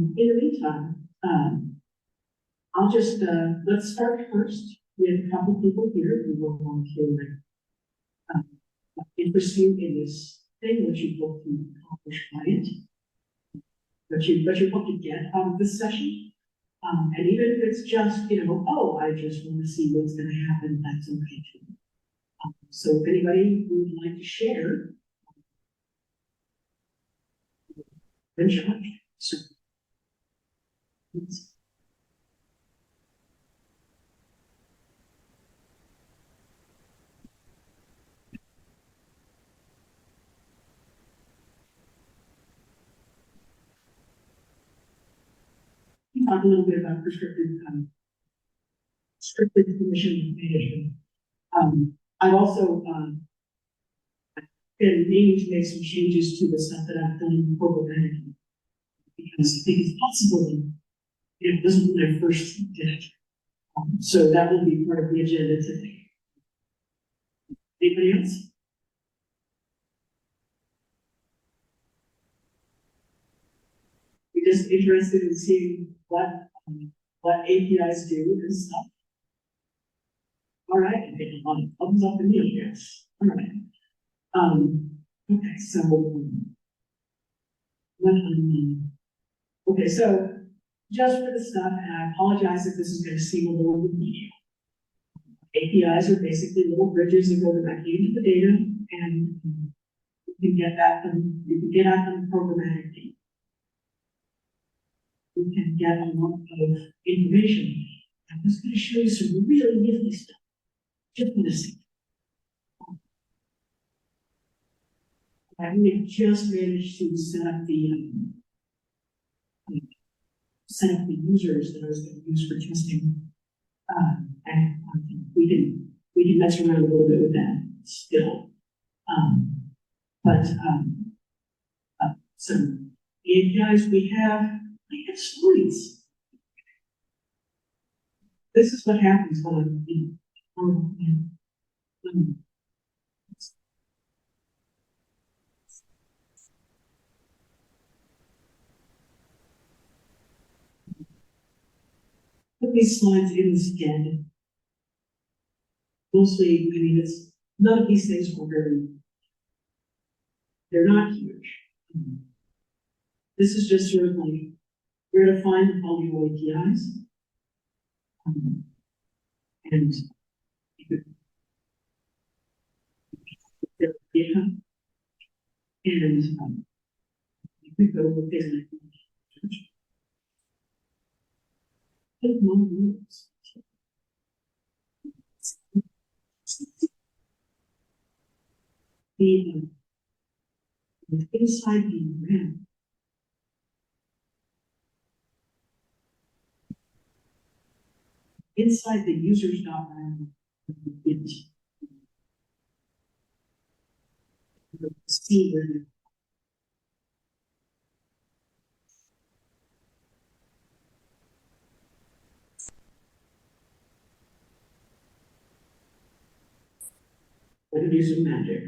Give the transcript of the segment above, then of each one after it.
In the meantime, I'll just, let's start first with a couple people here who will want to interest you in this thing, what you hope to accomplish by it, what you hope to get out of this session. And even if it's just, oh, I just want to see what's going to happen, that's okay too. So if anybody would like to share, then Josh. So, please. Talk a little bit about restricted permission management. I've also been needing to make some changes to the stuff that I've done programmatically, because I think it's possible that it wasn't when I first did it. So that will be part of the agenda today. Anybody else? You're just interested in seeing what APIs do and stuff. All right, I think a lot of thumbs up in the audience. All right. Okay, so okay, so just for the stuff, and I apologize if this is going to seem a little remedial. APIs are basically little bridges that go back into the data, and you can get at them programmatically. You can get a lot of information. I'm just going to show you some really nifty stuff. Just in a second. I just managed to set up the users that I was going to use for testing, and we can mess around a little bit with that still. So the APIs we have stories. This is what happens when put these slides in again. Mostly, I mean, none of these things are they're not huge. This is just sort of like where to find the Folio APIs. And you could get data, and you could go with this. Take more rules. Inside the RAM. Inside the users.ram, see where the let me do some magic.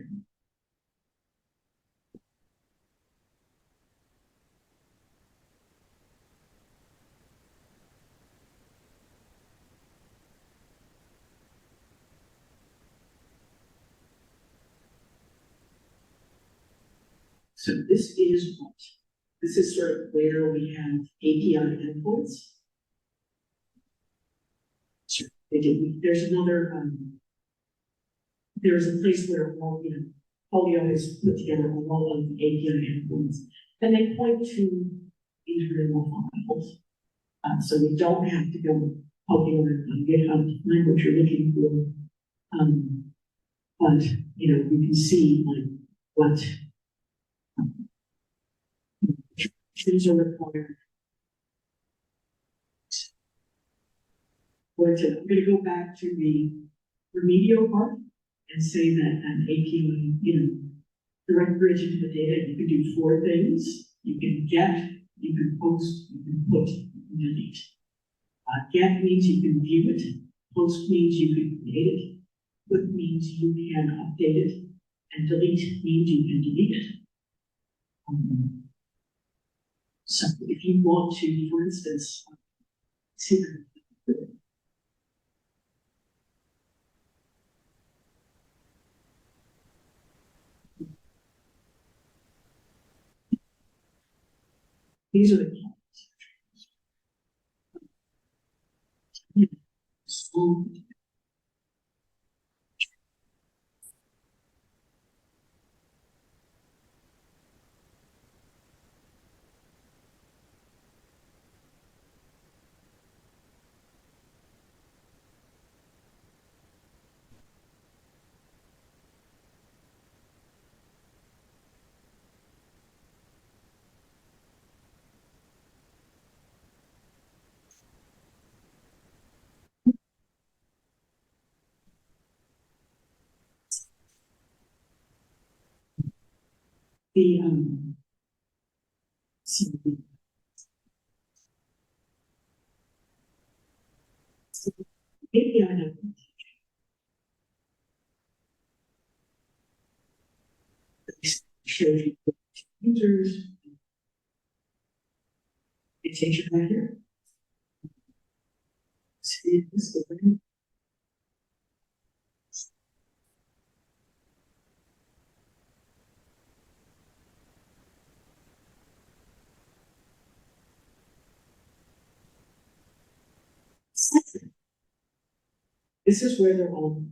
So this is sort of where we have API endpoints. So there's another, there's a place where all, Folio has put together all of the API endpoints, and they point to internal files. So you don't have to go poking around on GitHub to find what you're looking for. But you can see like what things are required. I'm going to go back to the remedial part and say that an API, direct bridge into the data, you can do 4 things. You can get, you can post, you can put, you can delete. Get means you can view it. Post means you can create it. Put means you can update it. And delete means you can delete it. So if you want to, for instance, see the these are the so the so the API that shows you users, it takes you back here. See this open. This is where they're all.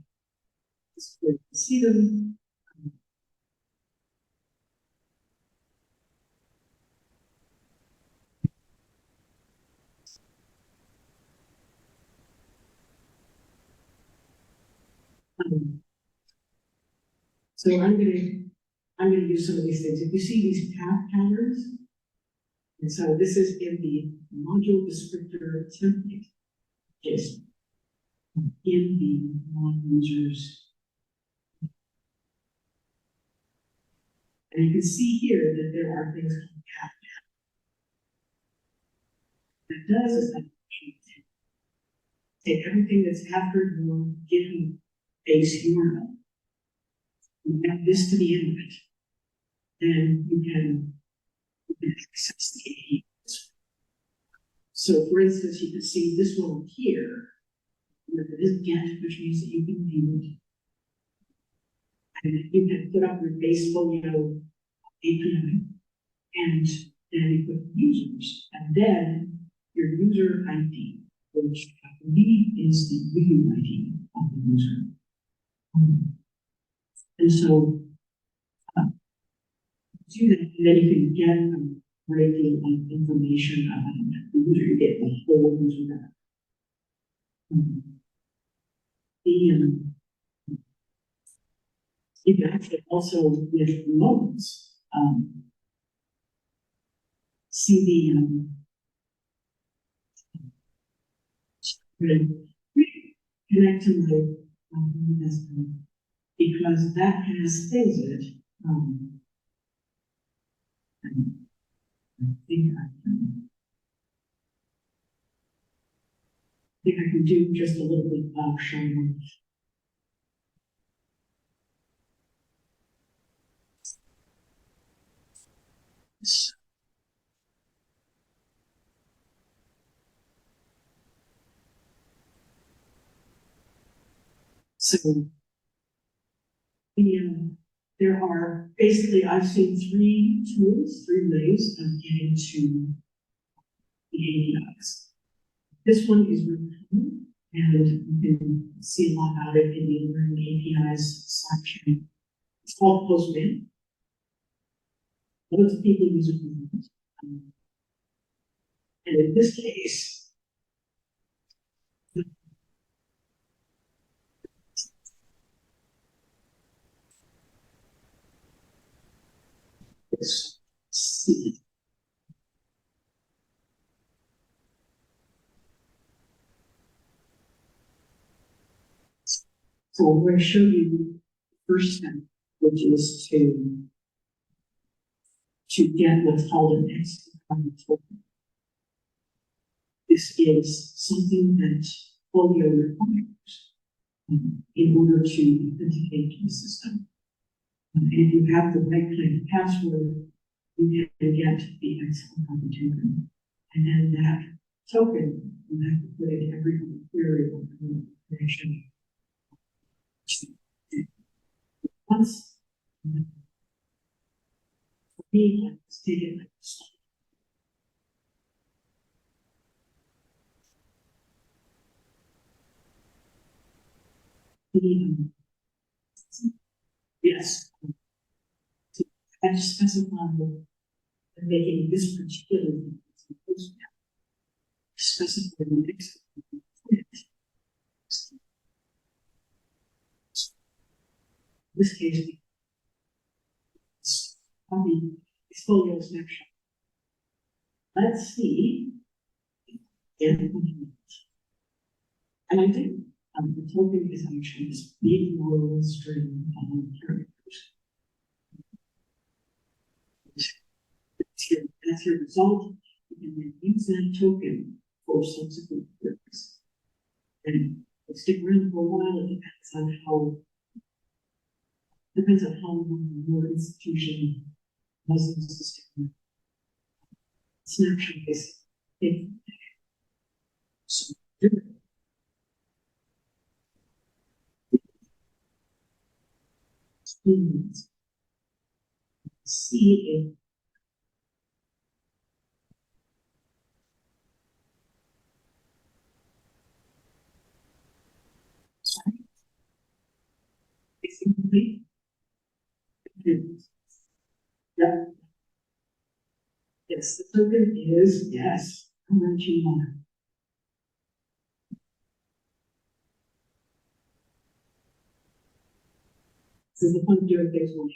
This is where you can see them. So I'm gonna use some of these things. If you see these path patterns, and so this is in the module descriptor template, just in the non-users. And you can see here that there are things called path patterns. What it does is that take everything that's after your GitHub base URL, you add this to the end of it, then you can access the APIs. So for instance, you can see this one here, that is get, which means that you can view it. And you can put up your base Folio API, and then you put users, and then your user ID, which I believe is the review ID of the user. And so do that, and then you can get a great deal of information about the user. You get the whole user map. You can actually also with loans see connect to my because that has things in it. I think I can do just a little bit of showing. So there are basically, I've seen three ways of getting to the APIs. This one is really common, and you can see a lot about it in the Learning APIs section. It's called Postman. Lots of people use it. And in this case, it's C. So I'm going to show you the first step, which is to get what's called an XML token. This is something that Folio requires in order to authenticate to the system. And if you have the right kind of password, you can get the excellent token. And then that token, you have to put in every query or information. Once, for me, let's take it like this. Yes. I have to specify that making this particular specify the next. In this case, it's probably it's Folio snapshot. Let's see. And I do. The token is actually this big long string of characters. That's your result. You can then use that token for subsequent queries. And it'll stick around for a while. It depends on how long your institution does the system. Snapshot is so different. See if it's incomplete. Yeah. Yes, the token is yes. I'll let you know. So the point of doing things will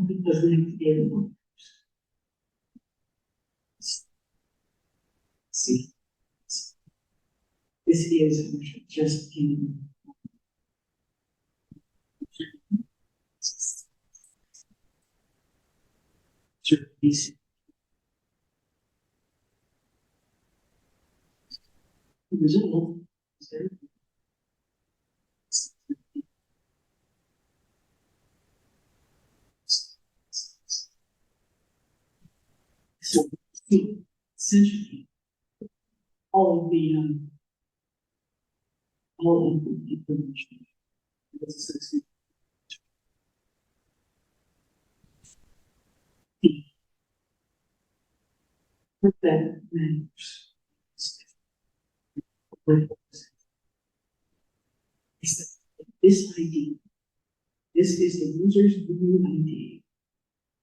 because the next day will see. This is just in these result. So essentially all of the information that's associated with that matters. This ID, this is the user's new ID.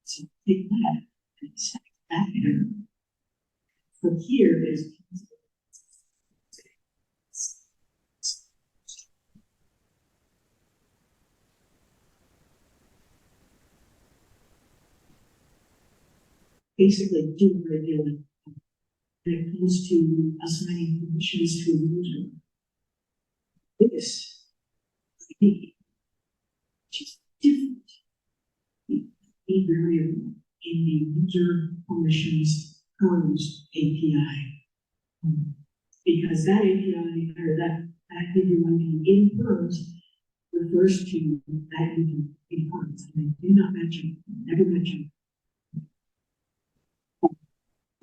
So take that and set it back here. From here is basically do what we're doing when it comes to assigning permissions to a user. This ID, which is different, a variable in the user permissions terms API. Because that API or that user ID in terms refers to that user in terms. And I do not mention, never mention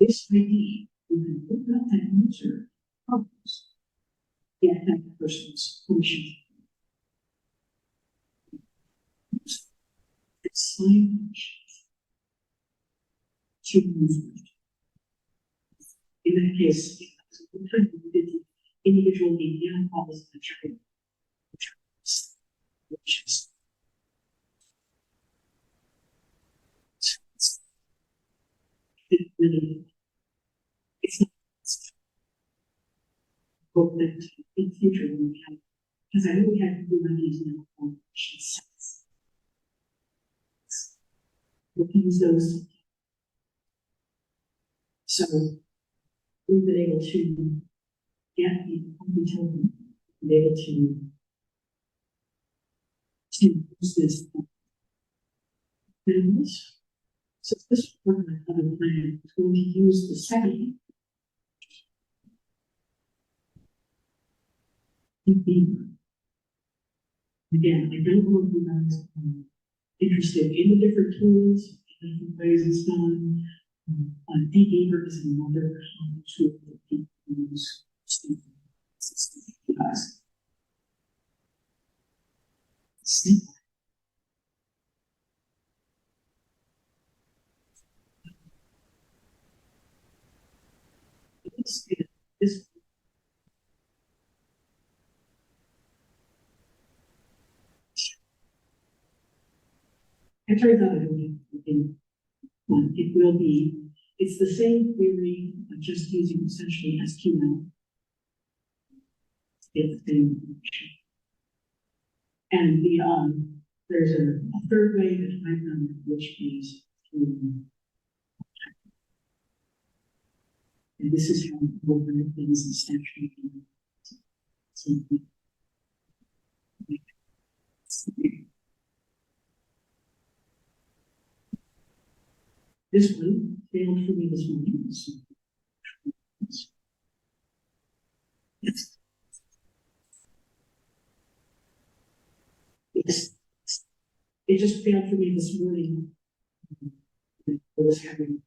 this ID. You can look up that user terms, get that person's permission. Assign permissions to users. In that case, sometimes we did individual API calls and trigger which is it really it's not hope that in the future when we have, because I know we have new ideas now on sets. We'll use those. So we've been able to get the utility, be able to use this. And so this one I have a plan is going to use the second beamer. Again, I don't know if you guys are interested in the different tools, in different ways it's done. Beamer is another tool that people use to guys. This it turns out I don't have anything. It will be, it's the same query, but just using essentially SQL to get the same information. And there's a third way that I've done it, which is through, and this is how we overlay things in statute. This one failed for me this morning. So it just failed for me this morning. I was having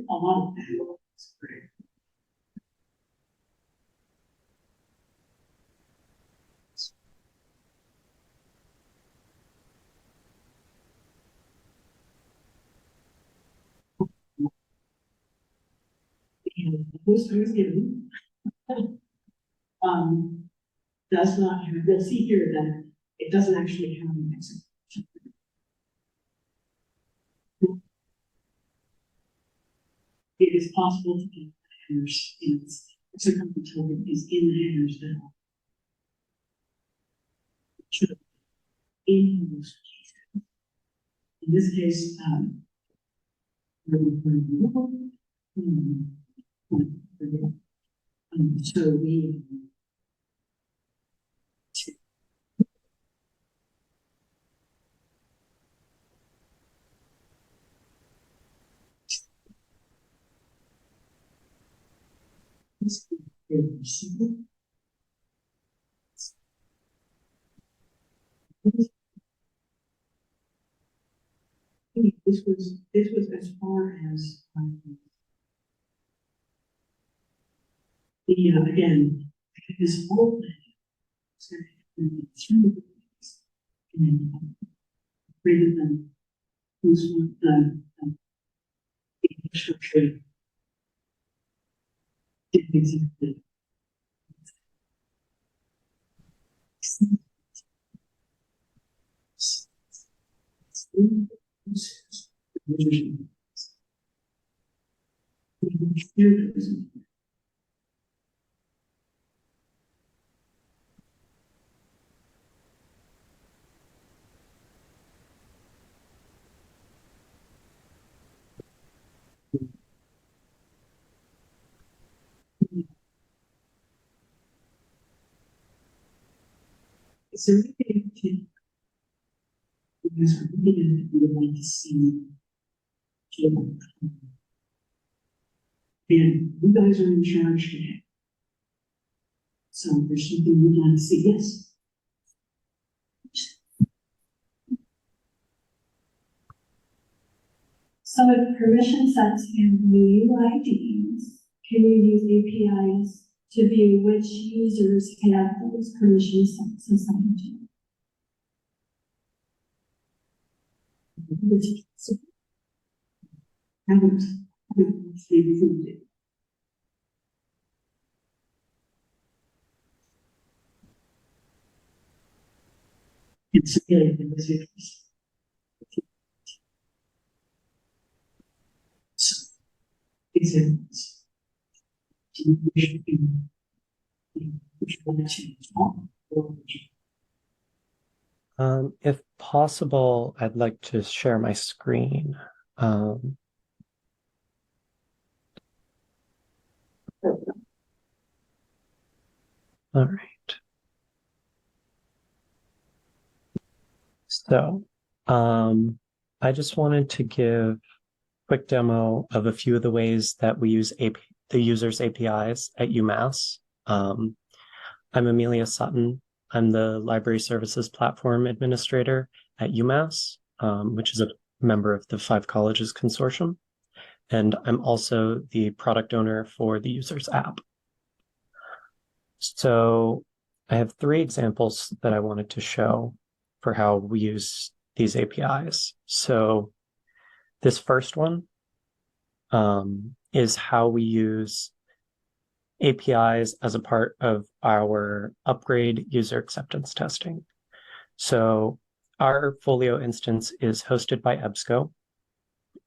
a lot of backlogs. And the post I was given does not have, you'll see here that it doesn't actually have an execution. It is possible to get headers in execution token is in the headers now. Should in most cases. In this case, so we this was as far as the again this whole thing and then created them who's the infrastructure didn't exactly is there anything you guys are looking at you would like to see? And you guys are in charge today. So if there's something you'd like to see, yes. So with permission sets and new IDs, can you use APIs to view which users have those permission sets assigned to them? Haven't improved it. It's really the residuals. Examples. Do you wish to talk, or If possible, I'd like to share my screen. Um, all right. So, I just wanted to give a quick demo of a few of the ways that we use the user's APIs at UMass. I'm Amelia Sutton. I'm the Library Services Platform Administrator at UMass, which is a member of the 5 Colleges Consortium. And I'm also the product owner for the user's app. So I have 3 examples that I wanted to show for how we use these APIs. So this first one is how we use APIs as a part of our upgrade user acceptance testing. So our Folio instance is hosted by EBSCO.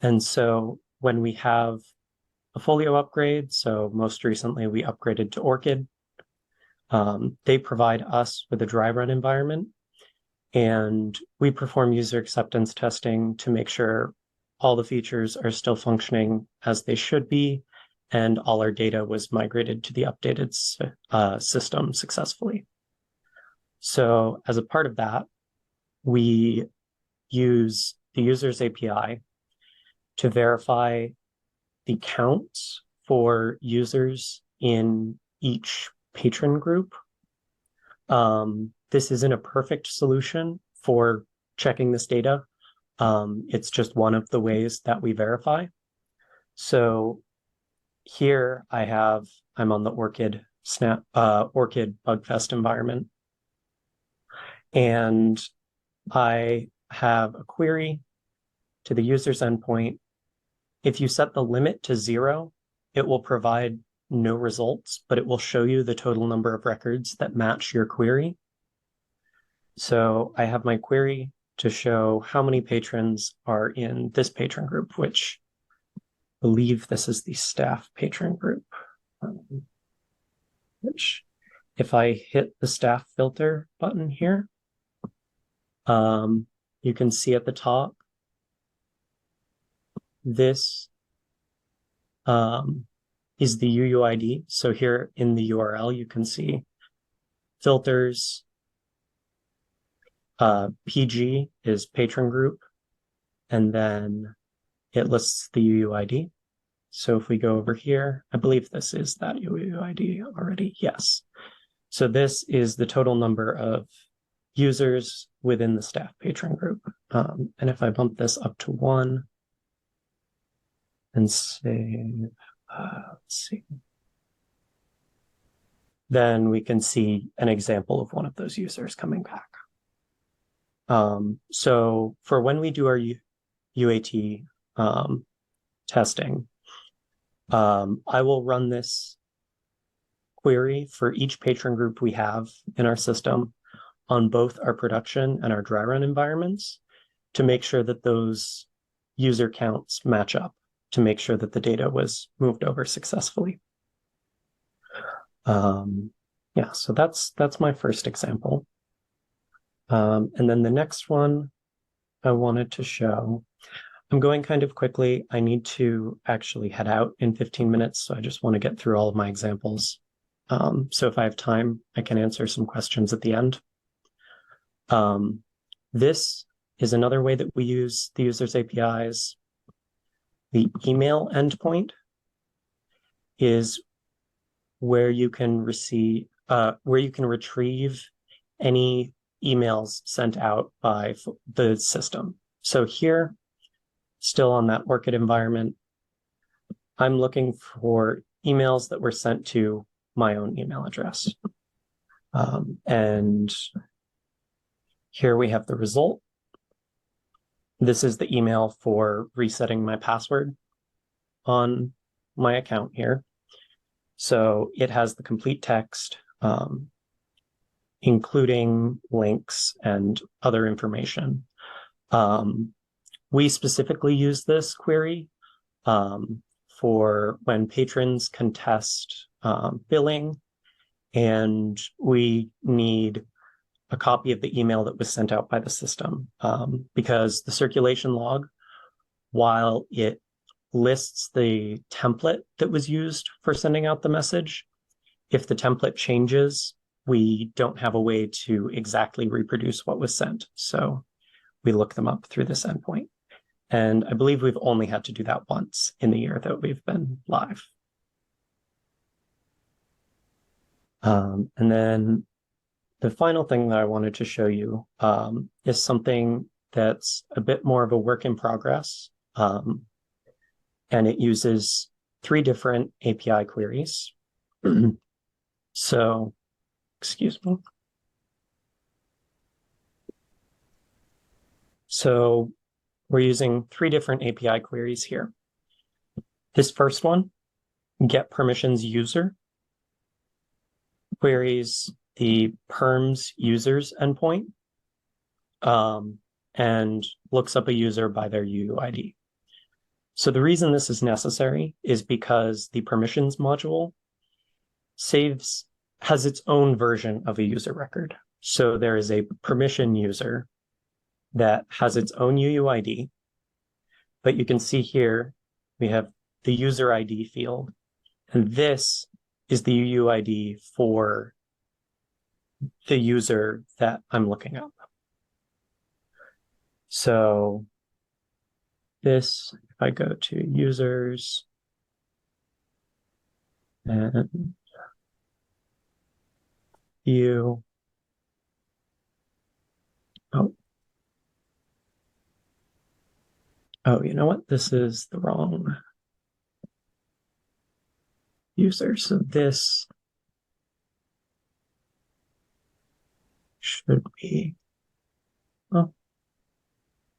And so when we have a Folio upgrade, so most recently we upgraded to ORCID, they provide us with a dry run environment, and we perform user acceptance testing to make sure all the features are still functioning as they should be, and all our data was migrated to the updated system successfully. So as a part of that, we use the user's API to verify the counts for users in each patron group. This isn't a perfect solution for checking this data. It's just one of the ways that we verify. So here I'm on the ORCID Bugfest environment, and I have a query to the user's endpoint. If you set the limit to 0, it will provide no results, but it will show you the total number of records that match your query. So I have my query to show how many patrons are in this patron group, which I believe this is the staff patron group. Which, if I hit the staff filter button here, you can see at the top, this is the UUID. So here in the URL, you can see filters. PG is patron group, and then it lists the UUID. So if we go over here, I believe this is that UUID already. Yes. So this is the total number of users within the staff patron group. And if I bump this up to 1 and save, let's see, then we can see an example of one of those users coming back. So for when we do our UAT testing, I will run this query for each patron group we have in our system on both our production and our dry run environments to make sure that those user counts match up, to make sure that the data was moved over successfully. Yeah, so that's my first example. And then the next one I wanted to show, I'm going kind of quickly. I need to actually head out in 15 minutes, so I just want to get through all of my examples. So if I have time, I can answer some questions at the end. This is another way that we use the user's APIs. The email endpoint is where you can retrieve any emails sent out by the system. So here, still on that ORCID environment, I'm looking for emails that were sent to my own email address. And here we have the result. This is the email for resetting my password on my account here. So it has the complete text, including links and other information. We specifically use this query for when patrons contest billing, and we need a copy of the email that was sent out by the system, because the circulation log, while it lists the template that was used for sending out the message, if the template changes, we don't have a way to exactly reproduce what was sent. So we look them up through this endpoint. And I believe we've only had to do that once in the year that we've been live. And then the final thing that I wanted to show you is something that's a bit more of a work in progress. And it uses 3 different API queries. So, excuse me. So we're using 3 different API queries here. This first one, get permissions user, queries the perms users endpoint, and looks up a user by their UUID. So the reason this is necessary is because the permissions module has its own version of a user record. So there is a permission user that has its own UUID, but you can see here we have the user ID field, and this is the UUID for the user that I'm looking up. So this, if I go to users and view, oh, you know what? This is the wrong user. So this should be, oh,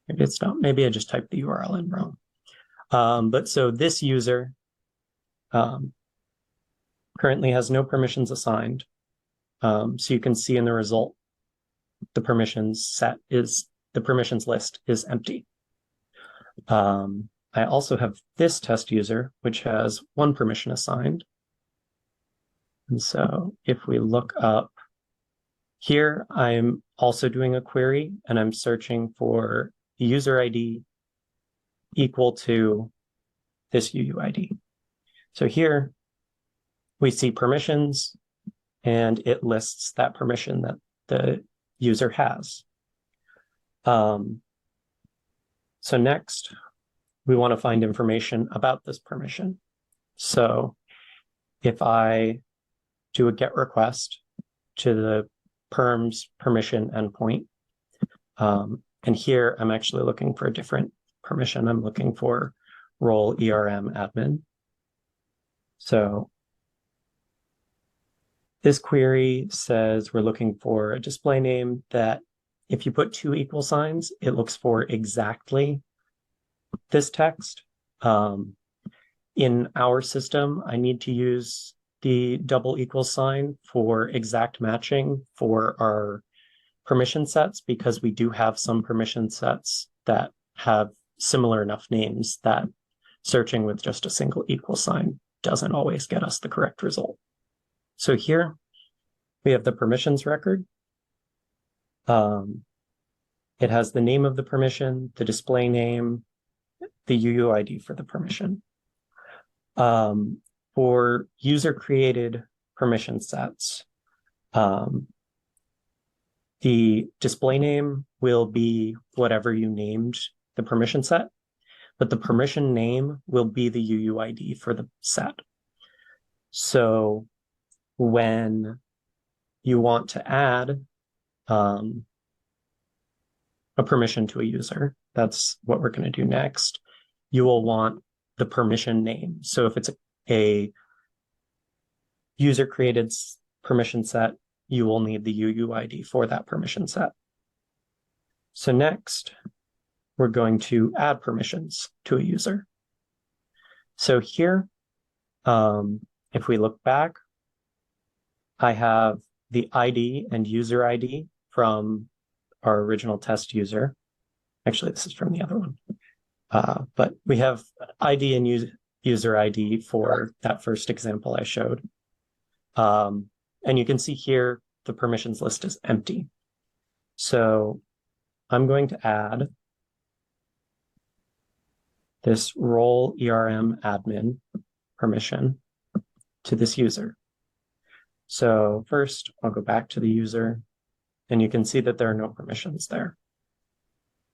maybe it's not. Maybe I just typed the URL in wrong. But so this user currently has no permissions assigned. So you can see in the result, the permissions list is empty. I also have this test user, which has 1 permission assigned. And so if we look up here, I'm also doing a query and I'm searching for the user ID equal to this UUID. So here we see permissions and it lists that permission that the user has. So next, we want to find information about this permission. So if I do a GET request to the perms permission endpoint, and here I'm actually looking for a different permission. I'm looking for role ERM admin. So this query says we're looking for a display name that if you put 2 equal signs, it looks for exactly this text. In our system, I need to use the double equal sign for exact matching for our permission sets, because we do have some permission sets that have similar enough names that searching with just a single equal sign doesn't always get us the correct result. So here we have the permissions record. It has the name of the permission, the display name, the UUID for the permission. For user-created permission sets, the display name will be whatever you named the permission set, but the permission name will be the UUID for the set. So when you want to add a permission to a user, that's what we're going to do next, you will want the permission name. So if it's a user-created permission set, you will need the UUID for that permission set. So next, we're going to add permissions to a user. So here, if we look back, I have the ID and user ID from our original test user. Actually, this is from the other one. But we have ID and user ID for that first example I showed. And you can see here, the permissions list is empty. So I'm going to add this role ERM admin permission to this user. So first, I'll go back to the user, and you can see that there are no permissions there.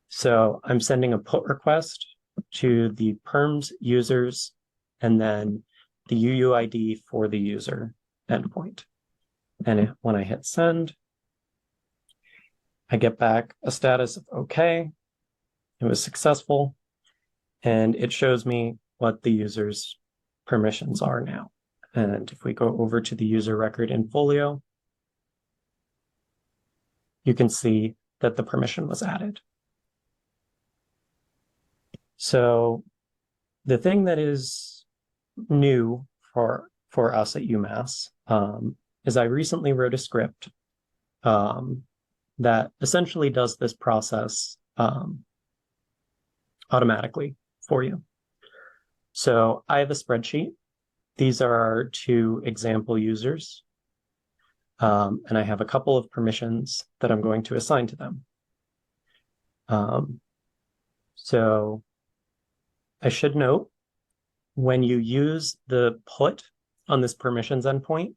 So I'm sending a put request to the perms users, and then the UUID for the user endpoint. And when I hit send, I get back a status of okay, it was successful, and it shows me what the user's permissions are now. And if we go over to the user record in Folio, you can see that the permission was added. So the thing that is new for us at UMass is I recently wrote a script that essentially does this process automatically for you. So I have a spreadsheet. These are our 2 example users. And I have a couple of permissions that I'm going to assign to them. So I should note, when you use the put on this permissions endpoint,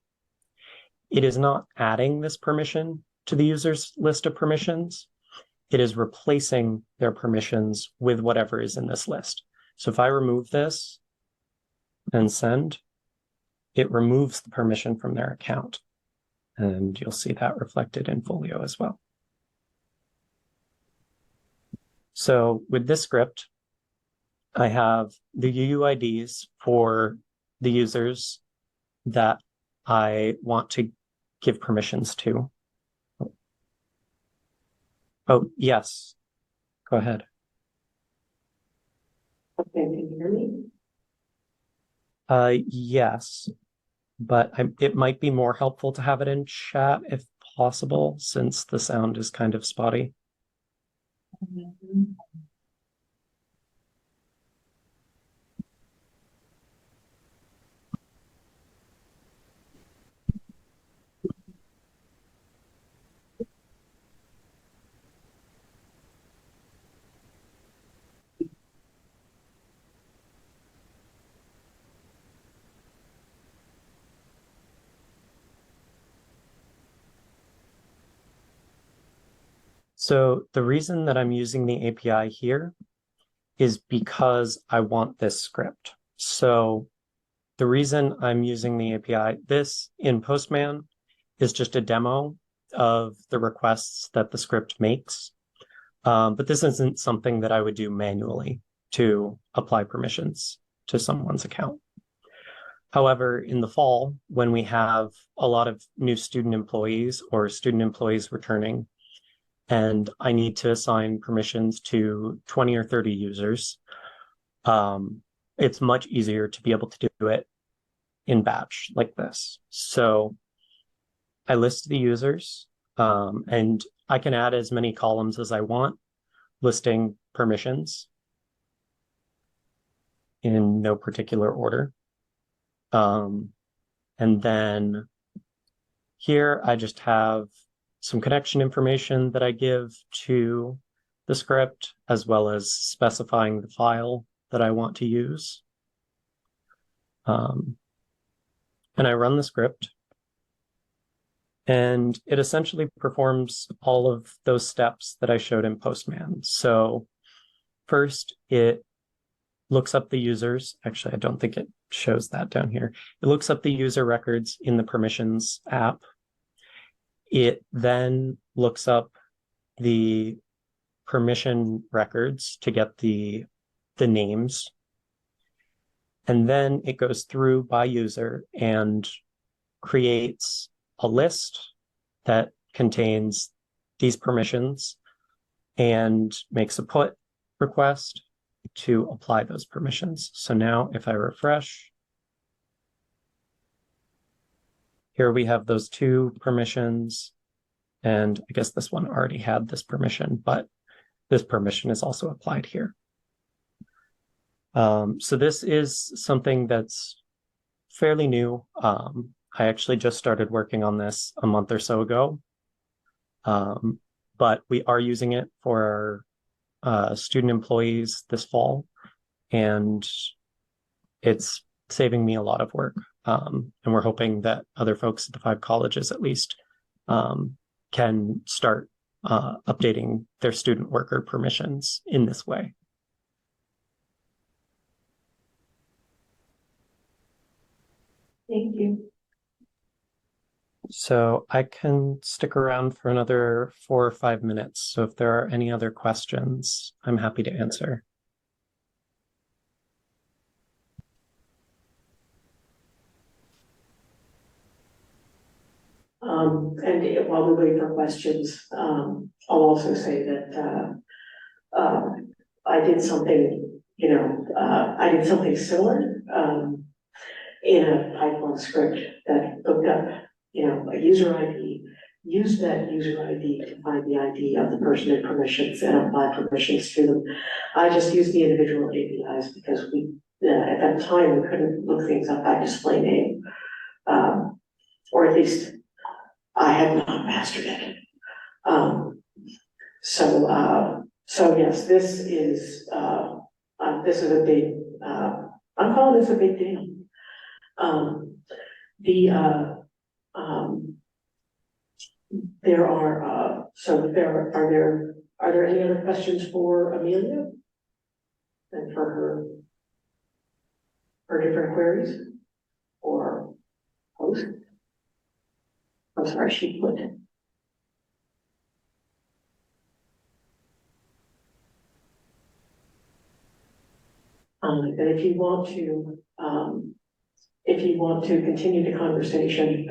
it is not adding this permission to the user's list of permissions. It is replacing their permissions with whatever is in this list. So if I remove this and send, it removes the permission from their account. And you'll see that reflected in Folio as well. So with this script, I have the UUIDs for the users that I want to give permissions to. Oh, yes. Go ahead. Okay, can you hear me? Yes, but it might be more helpful to have it in chat if possible, since the sound is kind of spotty. So the reason that I'm using the API here is because I want this script. So the reason I'm using the API, this in Postman is just a demo of the requests that the script makes. But this isn't something that I would do manually to apply permissions to someone's account. However, in the fall, when we have a lot of new student employees or student employees returning, and I need to assign permissions to 20 or 30 users, it's much easier to be able to do it in batch like this. So I list the users, and I can add as many columns as I want, listing permissions in no particular order. And then here I just have some connection information that I give to the script, as well as specifying the file that I want to use. And I run the script, and it essentially performs all of those steps that I showed in Postman. So first, it looks up the users. Actually, I don't think it shows that down here. It looks up the user records in the permissions app. It then looks up the permission records to get the names. And then it goes through by user and creates a list that contains these permissions and makes a put request to apply those permissions. So now if I refresh, here we have those 2 permissions, and I guess this one already had this permission, but this permission is also applied here. So this is something that's fairly new. I actually just started working on this a month or so ago. But we are using it for our student employees this fall, and it's saving me a lot of work. And we're hoping that other folks at the 5 colleges at least can start updating their student worker permissions in this way. Thank you. So I can stick around for another 4 or 5 minutes. So if there are any other questions, I'm happy to answer. And while we wait for questions, I'll also say that I did something, I did something similar in a Python script that looked up, a user ID, used that user ID to find the ID of the person in permissions and apply permissions to them. I just used the individual APIs because at that time, we couldn't look things up by display name, or at least I had not mastered it. So yes, this is a big, I'm calling this a big deal. Are there any other questions for Amelia? And for her different queries? Or host? I'm sorry, she put it. And if you want to continue the conversation,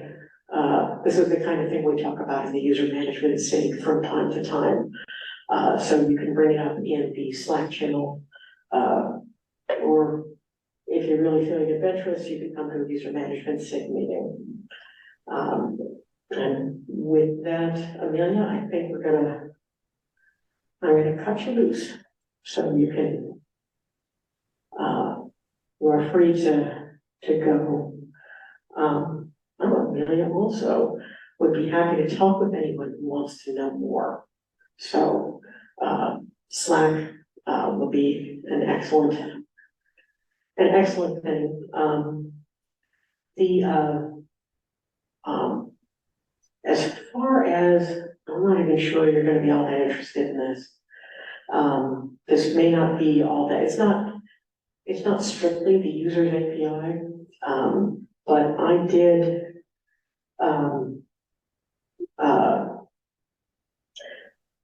this is the kind of thing we talk about in the user management SIG from time to time. So you can bring it up in the Slack channel, or if you're really feeling adventurous, you can come to a user management SIG meeting. And with that, Amelia, I think I'm gonna cut you loose, so you can, you are free to go. Amelia also would be happy to talk with anyone who wants to know more. So Slack will be an excellent thing. As far as, I'm not even sure you're going to be all that interested in this. This may not be all that. It's not strictly the user's API, but I did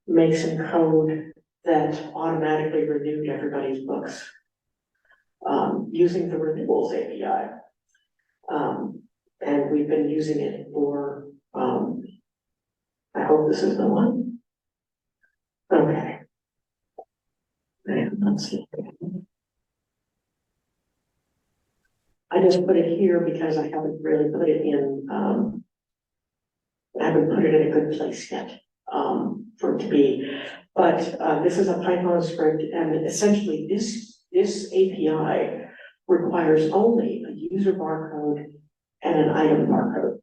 make some code that automatically renewed everybody's books using the renewals API. And we've been using it for, I hope this is the one. Okay. Let's see. I just put it here because I haven't really put it in, I haven't put it in a good place yet for it to be. But this is a Python script, and essentially this API requires only a user barcode and an item barcode.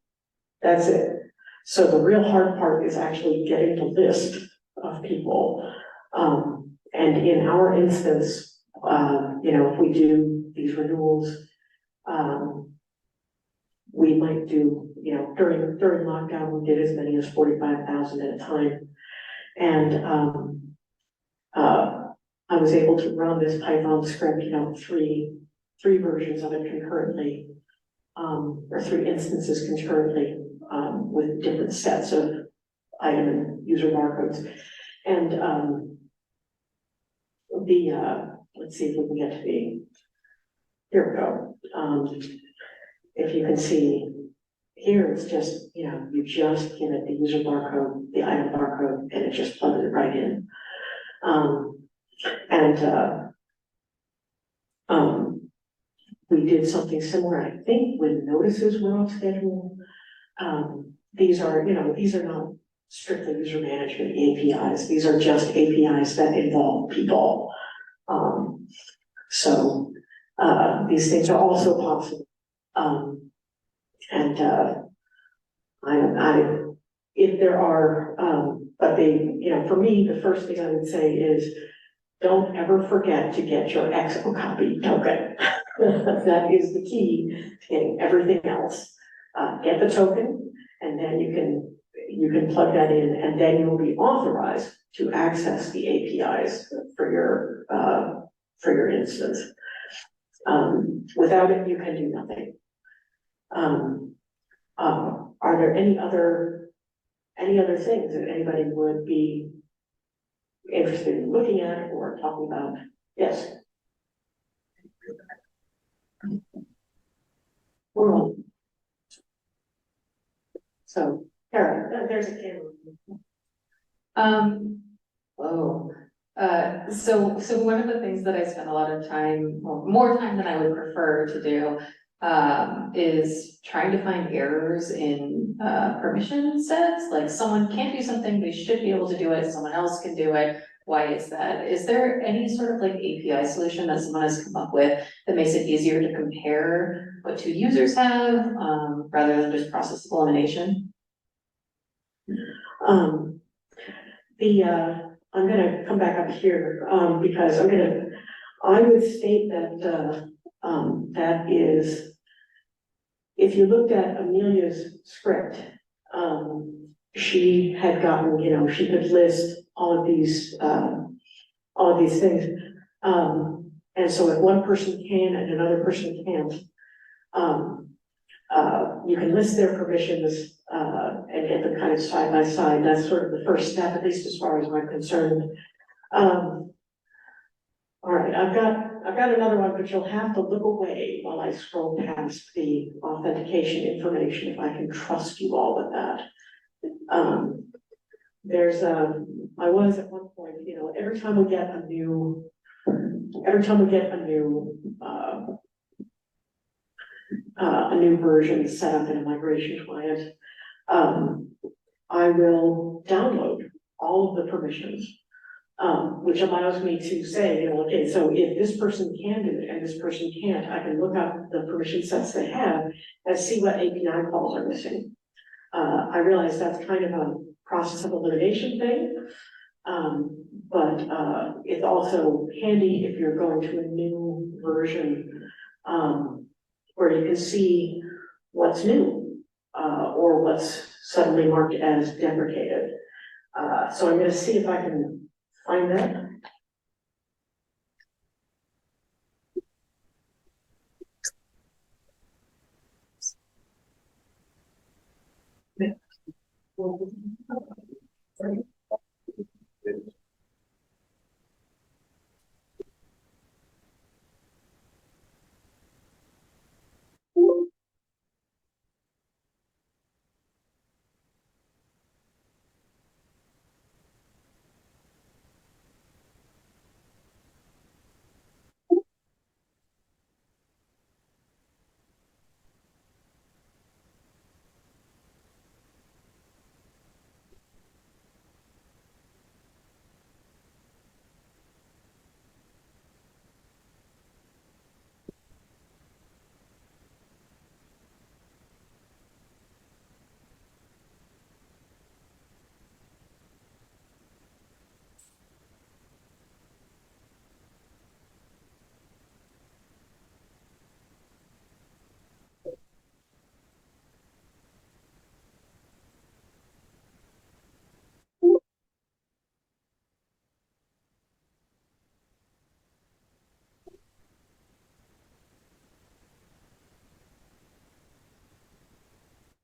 That's it. So the real hard part is actually getting the list of people. And in our instance, if we do these renewals, we might do, during lockdown, we did as many as 45,000 at a time. And I was able to run this Python script, three versions of it concurrently, or 3 instances concurrently, with different sets of item and user barcodes. And let's see if we can get to here we go. If you can see here, it's just, you just give it the user barcode, the item barcode, and it just plugs it right in. We did something similar, I think, when notices were off schedule. These are not strictly user management APIs. These are just APIs that involve people. So these things are also possible. And, if there are, but for me, the first thing I would say is, don't ever forget to get your exocopy token. That is the key to getting everything else. Get the token, and then you can plug that in, and then you'll be authorized to access the APIs for your instance. Without it, you can do nothing. Are there any other things that anybody would be interested in looking at or talking about? Yes. We're on. So, Kara, there's a camera. Whoa. So one of the things that I spend a lot of time, or more time than I would prefer to do, is trying to find errors in permission sets. Like someone can't do something, they should be able to do it, someone else can do it. Why is that? Is there any sort of like API solution that someone has come up with that makes it easier to compare what two users have, rather than just process elimination? I'm gonna come back up here, because I would state that, that is, if you looked at Amelia's script, she had gotten, she could list all of these things. And so if one person can and another person can't, you can list their permissions, and get them kind of side by side. That's sort of the first step, at least as far as I'm concerned. All right, I've got another one, but you'll have to look away while I scroll past the authentication information, if I can trust you all with that. I was at one point, every time we get a new version set up in a migration client, I will download all of the permissions, which allows me to say, okay, so if this person can do it and this person can't, I can look up the permission sets they have and see what API calls are missing. I realize that's kind of a process of elimination thing, but it's also handy if you're going to a new version, where you can see what's new, or what's suddenly marked as deprecated. So I'm going to see if I can find that.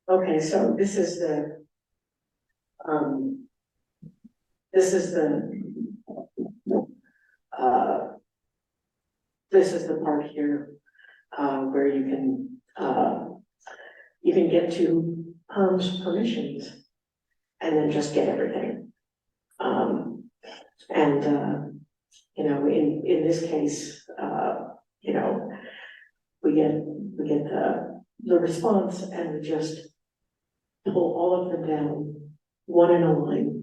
Okay, so this is the part here, where you can get to perms permissions and then just get everything. In this case, we get the response, and we just pull all of them down one in a line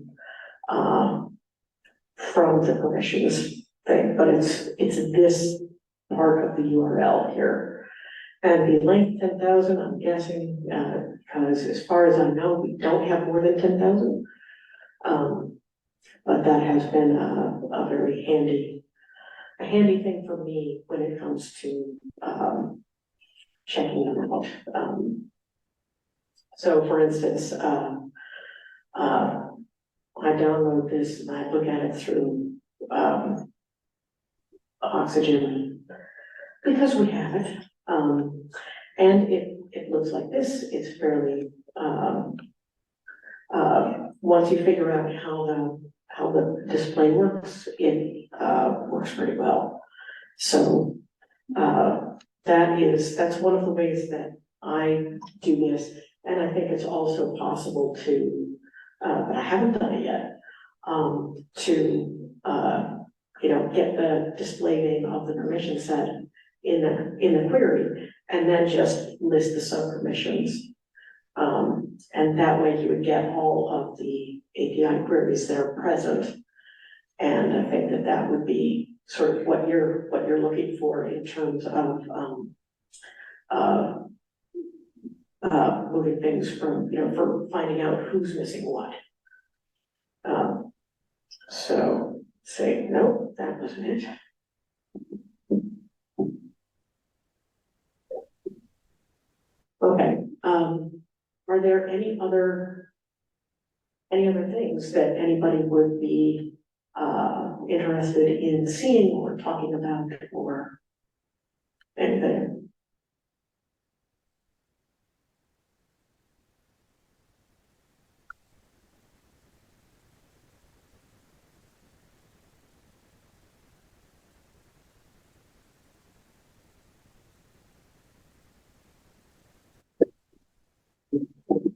from the permissions thing, but it's this part of the URL here. And the length, 10,000, I'm guessing, because as far as I know, we don't have more than 10,000. But that has been a very handy thing for me when it comes to, checking them out. So for instance, I download this and I look at it through, Oxygen, because we have it. And it looks like this. It's fairly, once you figure out how the display works, it works pretty well. So that's one of the ways that I do this, and I think it's also possible to, but I haven't done it yet, to get the display name of the permission set in the query, and then just list the sub-permissions. And that way you would get all of the API queries that are present. And I think that would be sort of what you're looking for in terms of moving things from, for finding out who's missing what. So say, no, that wasn't it. Okay, are there any other things that anybody would be interested in seeing or talking about or anything?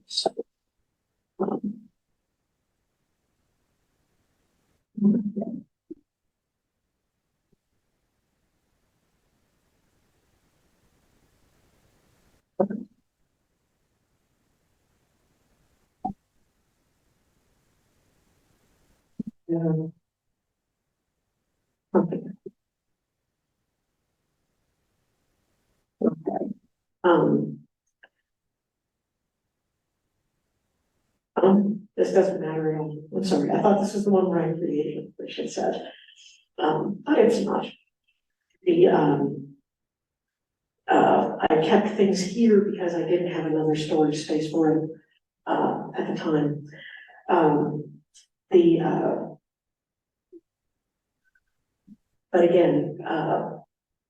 So, okay. Okay. This doesn't matter at all. I'm sorry, I thought this was the one where I created, which it said, but it's not. The, I kept things here because I didn't have another storage space for it, at the time. But again,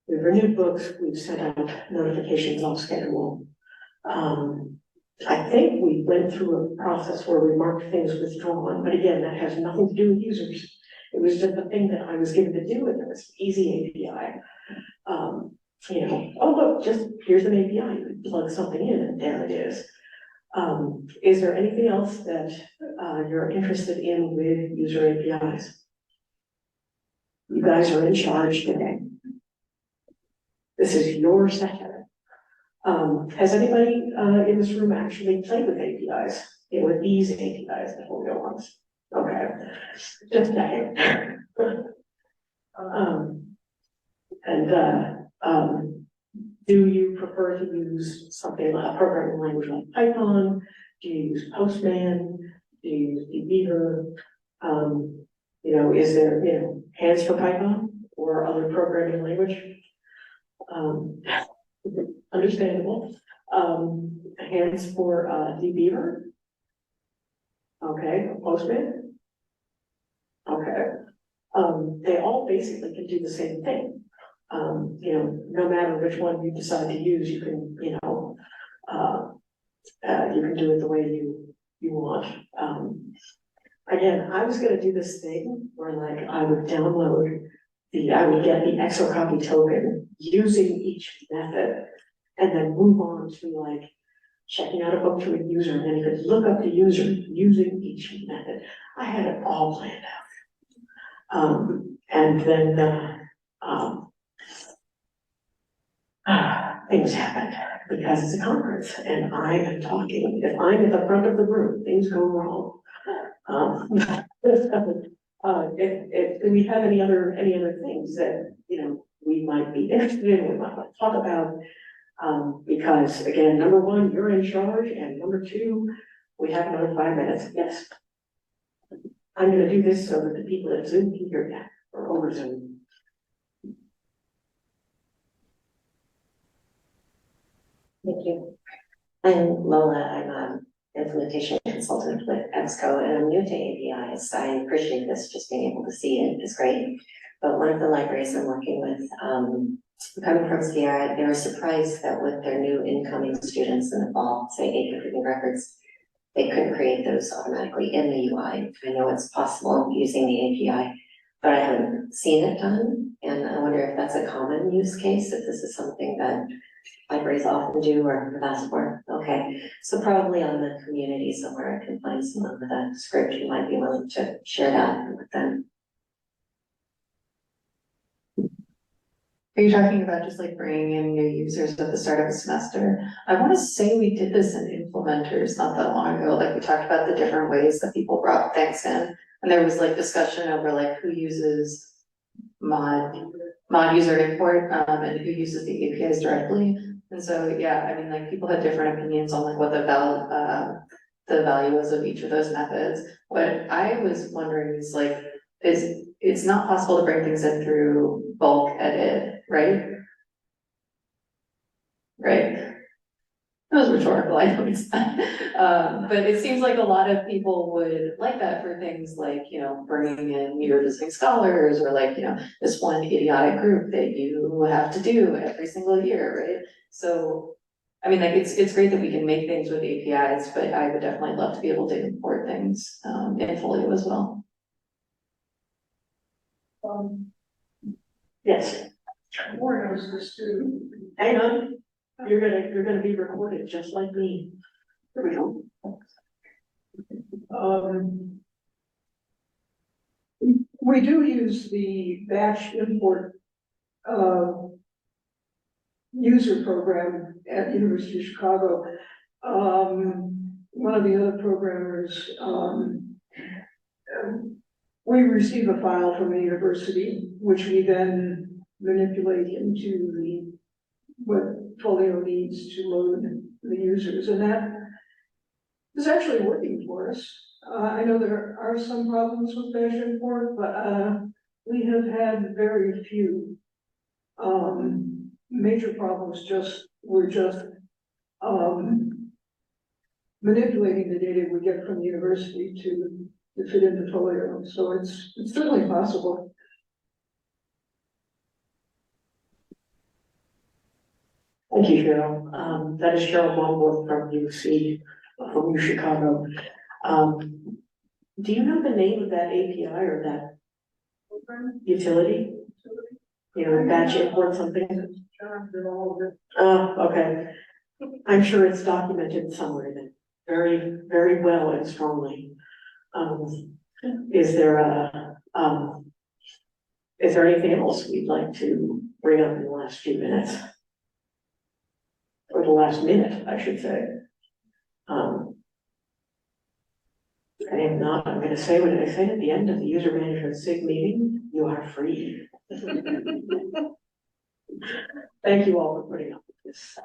we've renewed books, we've sent out notifications off schedule. I think we went through a process where we marked things withdrawn, but again, that has nothing to do with users. It was just a thing that I was given to do, and it was easy API. Oh look, just here's an API, you can plug something in and there it is. Is there anything else that you're interested in with user APIs? You guys are in charge today. This is your session. Has anybody in this room actually played with APIs? With these APIs, the Folio ones? Okay, just checking. Do you prefer to use something like a programming language like Python? Do you use Postman? Do you use dbeaver? Is there, hands for Python or other programming language? Understandable. Hands for dbeaver. Okay, Postman. Okay. They all basically can do the same thing. No matter which one you decide to use, you can, you can do it the way you want. Again, I was gonna do this thing where like I would I would get the exocopy token using each method and then move on to like checking out a book to a user, and then you could look up the user using each method. I had it all planned out. And then things happen because it's a conference and I am talking. If I'm at the front of the room, things go wrong. If we have any other things that we might be interested in, we might want to talk about, Because again, number one, you're in charge, and number two, we have another 5 minutes, yes. I'm gonna do this so that the people at Zoom can hear that, or over Zoom. Thank you. I'm Lola. I'm an implementation consultant with EBSCO, and I'm new to APIs. I appreciate this, just being able to see it is great. But one of the libraries I'm working with, coming from Sierra, they were surprised that with their new incoming students in the fall, say 800 new records, they couldn't create those automatically in the UI. I know it's possible using the API, but I haven't seen it done. And I wonder if that's a common use case, if this is something that libraries often do or have asked for. Okay, so probably on the community somewhere I can find someone with a script who might be willing to share that with them. Are you talking about just like bringing in new users at the start of a semester? I want to say we did this in implementers not that long ago, like we talked about the different ways that people brought things in. And there was like discussion over like who uses mod user import and who uses the APIs directly. And so, yeah, I mean, like people had different opinions on like what the value was of each of those methods. What I was wondering is like, it's not possible to bring things in through bulk edit, right? Right. That was rhetorical, I know it's not. But it seems like a lot of people would like that for things like, you know, bringing in your visiting scholars or like, you know, this one idiotic group that you have to do every single year, right? So, I mean, like, it's great that we can make things with APIs, but I would definitely love to be able to import things in Folio as well. Yes. More knows this too. Hang on, you're gonna be recorded just like me. Here we go. We do use the batch import user program at University of Chicago. One of the other programmers, we receive a file from the university, which we then manipulate into what Folio needs to load the users, and that is actually working for us. I know there are some problems with batch import, but we have had very few major problems. We're just manipulating the data we get from the university to fit into Folio. So it's certainly possible. Thank you, Cheryl. That is Cheryl Longworth from UC, from Chicago. Do you know the name of that API or that utility? You know, batch import something? Okay. I'm sure it's documented somewhere then, very, very well and strongly. Is there anything else we'd like to bring up in the last few minutes? Or the last minute, I should say. I am not, I'm gonna say what I said at the end of the user management SIG meeting, you are free. Thank you all for putting up with this.